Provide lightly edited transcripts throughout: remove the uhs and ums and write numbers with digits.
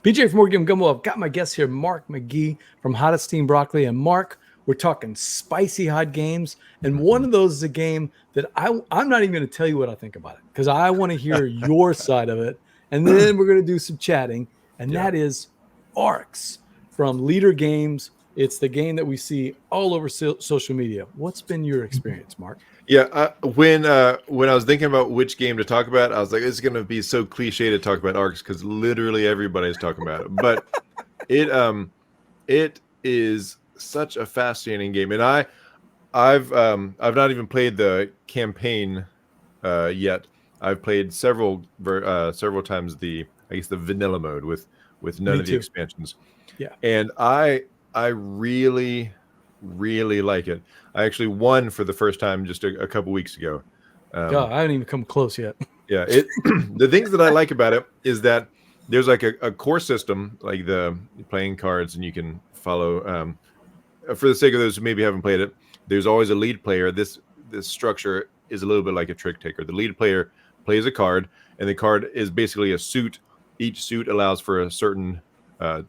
BJ from Game Gumbo. I've got my guest here, Mark McGee from Hottest Team Broccoli. And Mark, we're talking spicy hot games. And one of those is a game that I'm not even going to tell you what I think about it because I want to hear your side of it. And then we're going to do some chatting. And that is ARCS from Leader Games. It's the game that we see all over social media. What's been your experience, Mark? Yeah, when I was thinking about which game to talk about, I was like, it's going to be so cliche to talk about ARCS because literally everybody's talking about it. But it is such a fascinating game, and I've not even played the campaign yet. I've played several times the vanilla mode with none of the expansions. Yeah, and I really like it. I actually won for the first time just a couple weeks ago. God, I haven't even come close yet. Yeah, the things that I like about it is that there's like a core system, like the playing cards, and you can follow. For the sake of those who maybe haven't played it, there's always a lead player. This structure is a little bit like a trick taker. The lead player plays a card, and the card is basically a suit. Each suit allows for a certain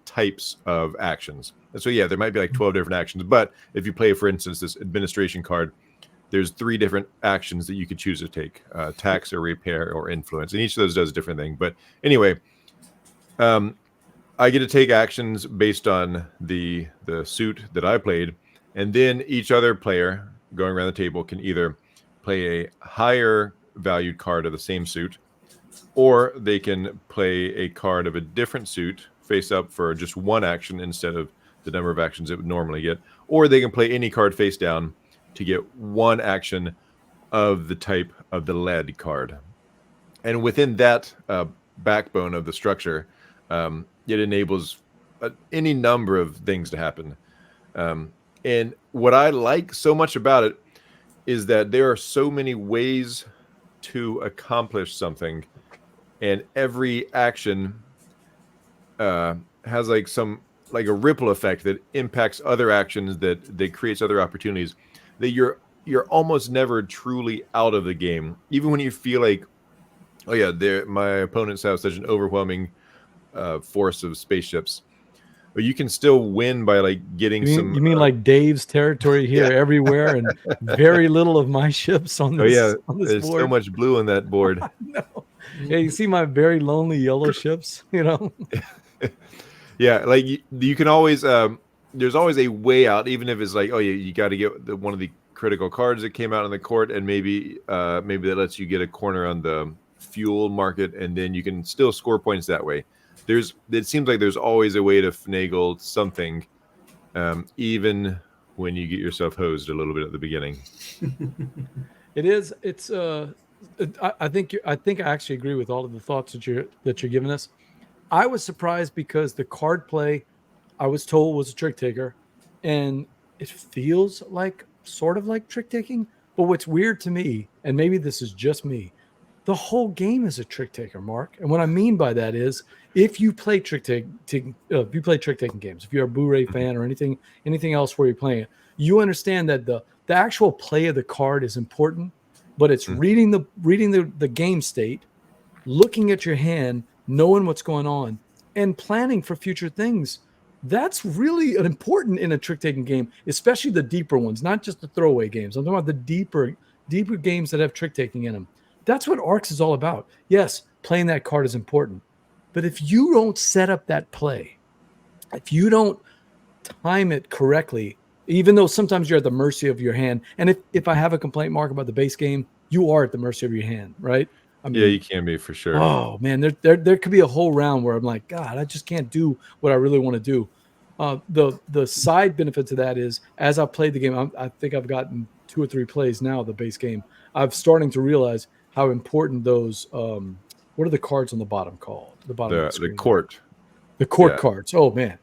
types of actions. And so, yeah, there might be like 12 different actions. But if you play, for instance, this administration card, there's 3 different actions that you could choose to take, tax or repair or influence. And each of those does a different thing. But anyway, I get to take actions based on the suit that I played. And then each other player going around the table can either play a higher valued card of the same suit, or they can play a card of a different suit face up for just one action instead of the number of actions it would normally get, or they can play any card face down to get one action of the type of the lead card. And within that backbone of the structure, it enables any number of things to happen. And what I like so much about it is that there are so many ways to accomplish something, and every action has like a ripple effect that impacts other actions, that creates other opportunities, that you're almost never truly out of the game, even when you feel like, oh yeah, my opponents have such an overwhelming force of spaceships, but you can still win by like getting You mean like Dave's territory here everywhere and very little of my ships on this, on this there's board? so much blue on that board. No. Yeah, you see my very lonely yellow ships, you know? Yeah, like you can always there's always a way out, even if it's like, oh yeah, you got to get one of the critical cards that came out in the court, and maybe that lets you get a corner on the fuel market, and then you can still score points that way. It seems like there's always a way to finagle something, even when you get yourself hosed a little bit at the beginning. It is. It's. I think I actually agree with all of the thoughts that you're giving us. I was surprised because the card play, I was told, was a trick taker, and it feels like sort of like trick taking. But what's weird to me, and maybe this is just me, the whole game is a trick taker, Mark. And what I mean by that is, if you play trick taking games, if you're a Blu-ray fan or anything else where you're playing it, you understand that the actual play of the card is important, but it's reading the game state, looking at your hand, knowing what's going on, and planning for future things. That's really important in a trick-taking game, especially the deeper ones, not just the throwaway games. I'm talking about the deeper games that have trick-taking in them. That's what ARCS is all about. Yes, playing that card is important. But if you don't set up that play, if you don't time it correctly, even though sometimes you're at the mercy of your hand, and if I have a complaint, Mark, about the base game, you are at the mercy of your hand, right? I mean, yeah, you can be, for sure. Oh man, there could be a whole round where I'm like, God, I just can't do what I really want to do. The side benefit to that is, as I played the game, I think I've gotten 2 or 3 plays now of the base game. I'm starting to realize how important those what are the cards on the bottom called? The bottom of the screen. The court cards. Oh man,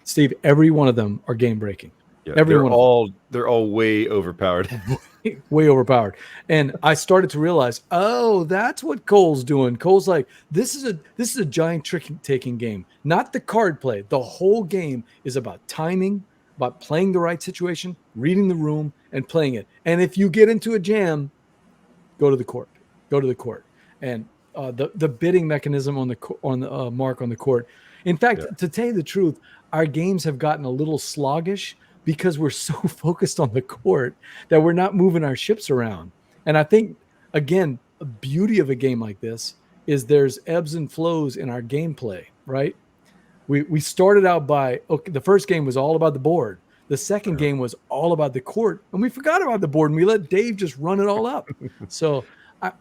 Steve, every one of them are game breaking. Yeah, they're all way overpowered. Way overpowered. And I started to realize, oh, that's what Cole's doing. Cole's like, this is a giant trick-taking game, not the card play. The whole game is about timing, about playing the right situation, reading the room, and playing it. And if you get into a jam, go to the court. And the bidding mechanism on the mark on the court, In fact, to tell you the truth, our games have gotten a little sluggish because we're so focused on the court that we're not moving our ships around. And I think, again, the beauty of a game like this is there's ebbs and flows in our gameplay, right? We started out by, okay, the first game was all about the board. The second game was all about the court, and we forgot about the board, and we let Dave just run it all up. So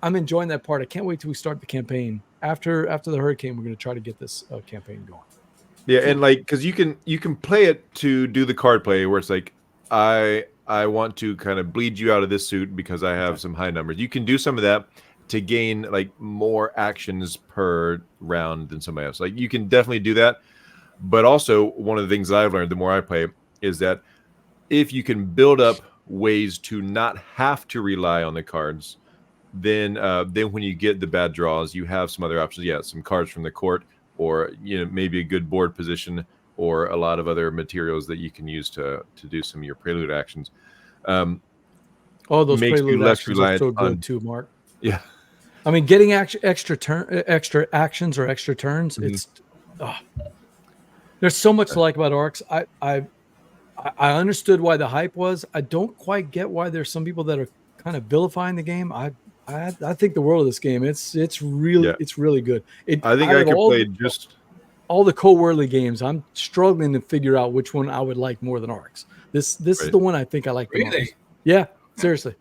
I'm enjoying that part. I can't wait till we start the campaign. After the hurricane, we're going to try to get this campaign going. Yeah, and like, because you can play it to do the card play where it's like, I want to kind of bleed you out of this suit because I have some high numbers. You can do some of that to gain like more actions per round than somebody else. Like you can definitely do that. But also one of the things I've learned the more I play is that if you can build up ways to not have to rely on the cards, then when you get the bad draws, you have some other options. Yeah, some cards from the court, or maybe a good board position, or a lot of other materials that you can use to do some of your prelude actions. Those prelude actions are so good too, Mark. Yeah, I mean, getting extra actions or extra turns. It's there's so much to like about ARCS. I understood why the hype was. I don't quite get why there's some people that are kind of vilifying the game. I think the world of this game. It's really good. I think I could play just all the Cole Wehrle games. I'm struggling to figure out which one I would like more than ARCS. This is the one I think I like the most. Yeah, seriously.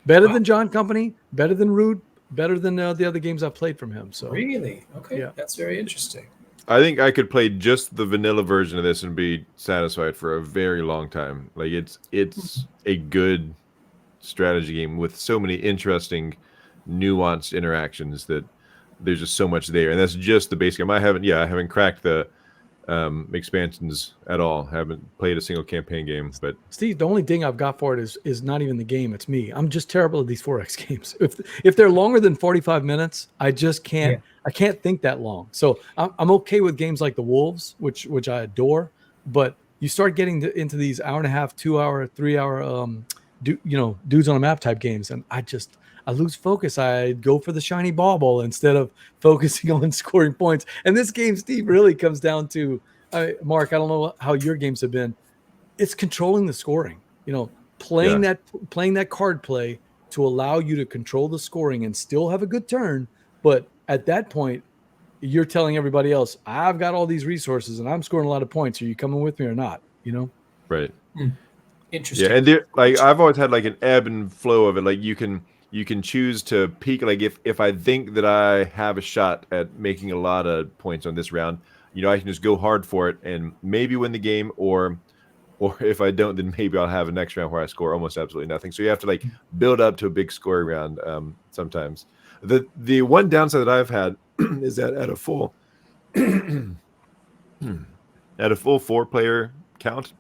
Better than John Company, better than Rude, better than the other games I've played from him. So really? Okay. Yeah. That's very interesting. I think I could play just the vanilla version of this and be satisfied for a very long time. Like it's a good strategy game with so many interesting, nuanced interactions that there's just so much there. And that's just the base game. I haven't cracked the expansions at all. Haven't played a single campaign game. But Steve, the only thing I've got for it is not even the game. It's me. I'm just terrible at these 4X games. If they're longer than 45 minutes, I just can't. Yeah. I can't think that long. So I'm okay with games like the Wolves, which I adore. But you start getting into these hour and a half, 2 hour, 3 hour, dudes on a map type games, and I lose focus. I go for the shiny bauble instead of focusing on scoring points. And this game, Steve, really comes down to, Mark, I don't know how your games have been. It's controlling the scoring, playing that card play to allow you to control the scoring and still have a good turn. But at that point, you're telling everybody else, I've got all these resources and I'm scoring a lot of points. Are you coming with me or not? Right. Interesting. Yeah, and I've always had like an ebb and flow of it. Like you can choose to peak. Like if I think that I have a shot at making a lot of points on this round, I can just go hard for it and maybe win the game, or if I don't, then maybe I'll have a next round where I score almost absolutely nothing. So you have to like build up to a big scoring round sometimes. The one downside that I've had is that at a full 4-player count,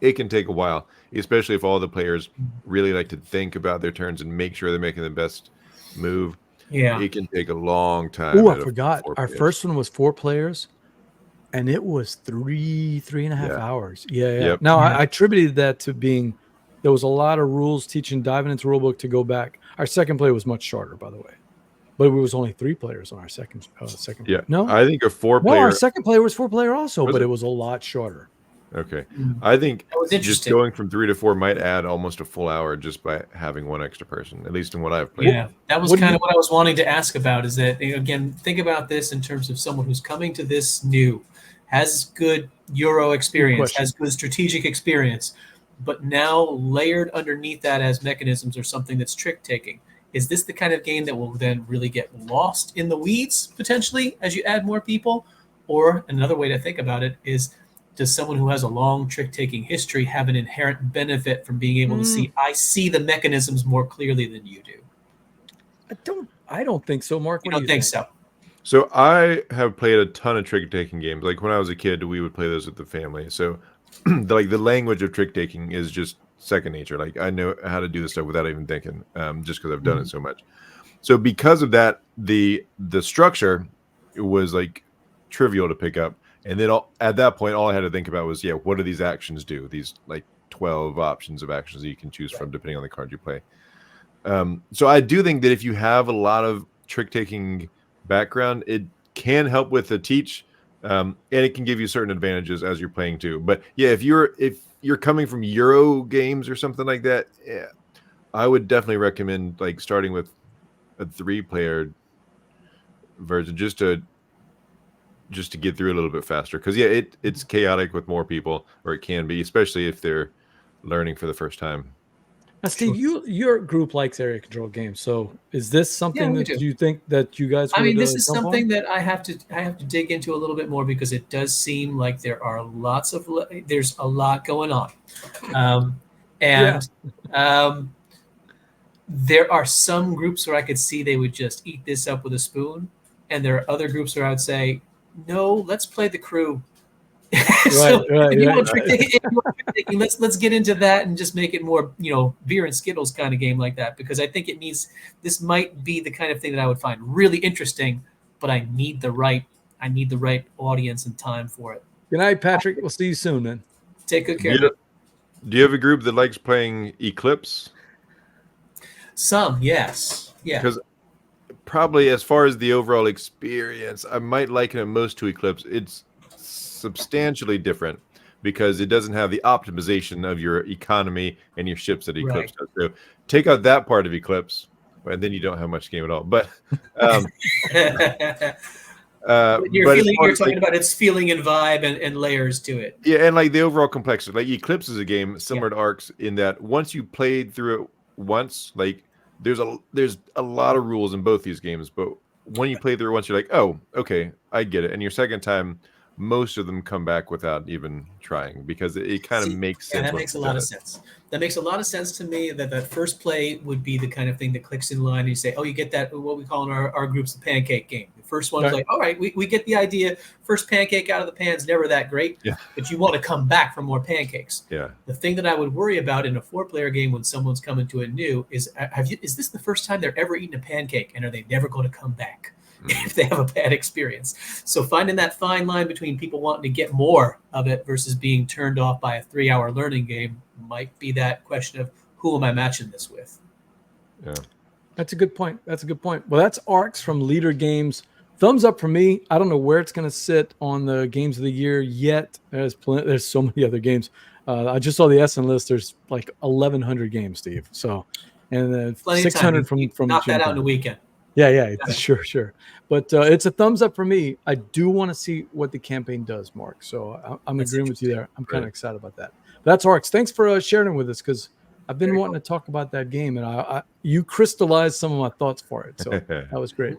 it can take a while, especially if all the players really like to think about their turns and make sure they're making the best move. Yeah, it can take a long time. Oh, I forgot. Our first one was 4 players, and it was three and a half hours. Yeah. Yep. Now I attributed that to being there was a lot of rules teaching, diving into rule book to go back. Our second play was much shorter, by the way, but it was only 3 players on our second. Yeah, no, I think a 4-player. No, our second player was 4-player also, but it was a lot shorter. Okay, I think that was just going from 3 to 4 might add almost a full hour just by having one extra person, at least in what I've played. Yeah, that was kind of what I was wanting to ask about. Is that, again, think about this in terms of someone who's coming to this new, has good Euro experience, has good strategic experience, but now layered underneath that as mechanisms or something that's trick taking. Is this the kind of game that will then really get lost in the weeds potentially as you add more people? Or another way to think about it is, does someone who has a long trick-taking history have an inherent benefit from being able to see, I see the mechanisms more clearly than you do? I don't think so, Mark. You don't think so? So I have played a ton of trick-taking games. Like when I was a kid, we would play those with the family. So the language of trick-taking is just second nature. Like I know how to do this stuff without even thinking, just because I've done it so much. So because of that, the structure was like trivial to pick up. And then at that point, all I had to think about was, what do these actions do? These like 12 options of actions that you can choose from depending on the card you play. So I do think that if you have a lot of trick-taking background, it can help with the teach and it can give you certain advantages as you're playing too. But yeah, if you're coming from Euro games or something like that, yeah, I would definitely recommend like starting with a 3-player version just to get through a little bit faster. Because yeah, it's chaotic with more people, or it can be, especially if they're learning for the first time. Now, Steve, your group likes area control games. So is this something we that do. you think that you guys would I mean, this is jump something on? that I have to dig into a little bit more, because it does seem like there's a lot going on, and there are some groups where I could see they would just eat this up with a spoon, and there are other groups where I would say, no, let's play the crew. So if you want trick taking, let's get into that and just make it more, beer and Skittles kind of game like that, because I think this might be the kind of thing that I would find really interesting, but I need the right audience and time for it. Good night, Patrick. We'll see you soon, man. Take good care. Do you have a group that likes playing Eclipse? Some, yes. Yeah. Because probably as far as the overall experience, I might liken it most to Eclipse. It's substantially different because it doesn't have the optimization of your economy and your ships that Eclipse does. So take out that part of Eclipse, and then you don't have much game at all. But you're talking about its feeling and vibe and layers to it. Yeah, and like the overall complexity. Like Eclipse is a game similar to ARCS in that once you played through it once, like there's a lot of rules in both these games, but when you play through it once, you're like, oh, okay, I get it. And your second time, most of them come back without even trying, because it kind of makes sense. Yeah, that makes a lot of sense. That makes a lot of sense to me, that first play would be the kind of thing that clicks in line and you say, oh, you get that, what we call in our groups, the pancake game. The first one's like, all right, we get the idea. First pancake out of the pan is never that great, but you want to come back for more pancakes. Yeah. The thing that I would worry about in a 4-player game when someone's coming to it new is this the first time they're ever eaten a pancake, and are they never going to come back if they have a bad experience? So finding that fine line between people wanting to get more of it versus being turned off by a 3-hour learning game might be that question of, who am I matching this with? Yeah. That's a good point. Well, that's ARCS from Leader Games. Thumbs up for me. I don't know where it's going to sit on the games of the year yet. There's so many other games. I just saw the Essen list. There's like 1,100 games, Steve. So, and then 600 from knock that out in a weekend. Yeah, sure. But it's a thumbs up for me. I do want to see what the campaign does, Mark. So I'm agreeing with you there. I'm kind of excited about that. But that's ARCS. Thanks for sharing with us, because I've been wanting to talk about that game, and you crystallized some of my thoughts for it. So that was great.